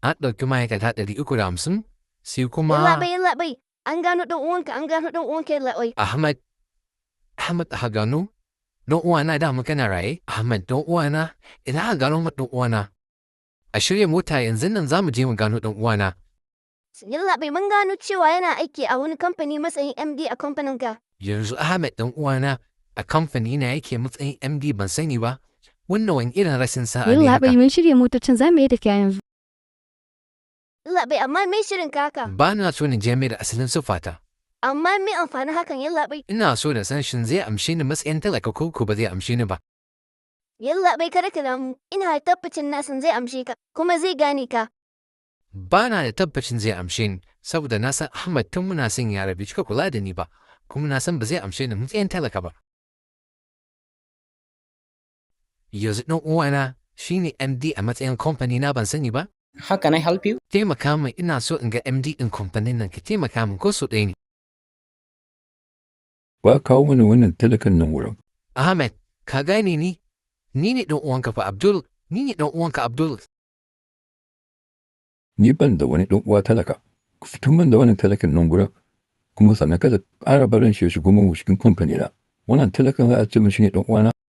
An ɗauki ma'aikata 350, sai kuma Yallaɓai, an gano ɗan uwanka yallaɓai. Ahmad aka gano? Ɗan uwana dama kana raye? Ahmad ɗan uwana, idan aka gano ɗan uwana. A shirya mota yanzu nan za mu je mu gano ɗan uwana. Yallaɓai mun gano cewa yana aiki a wani kamfani matsayin MD a kamfaninka. Yanzu Ahmad ɗan uwana a kamfani na yake matsayin MD ban sani ba. Wannan wani irin rashin sa'a ne haka. Yallaɓai mun shirya motocin za mu yi tafiya yanzu. Yallaɓai amma me shirin ka haka? Ba na so na je mai da asalin siffata. Amma me amfanin hakan yallaɓai? Ina so da san shin zai amshe ni matsayin talaka ko ba zai amshe ni ba. Yallaɓai kada ka damu, ina da tabbacin na san zai amshe ka, kuma zai gane ka. Ba na da tabbacin zai amshe ni, saboda na san Ahmad tun muna son yara bai cika kula da ni ba, kuma na san ba zai amshe ni matsayin talaka ba. Yanzu ɗan uwana shi ne MD a matsayin kamfani na ban sani ba? How can I help you? Taimaka min ina so in ga MD ɗin kamfanin nan ka taimaka min ko so ɗaya ne. Ba kawo mana wannan talakan nan wurin. Ahmed, ka gane ni? Ni ne ɗan uwanka fa Abdul, ni ne ɗan uwanka Abdul. Ni ban da wani ɗan uwa talaka. Ku fito min da wannan talakan nan wurin. Kuma sannan kada ƙara barin shi ya shigo min cikin kamfani na. Wannan talakan za a ce min shi ne ɗan uwana.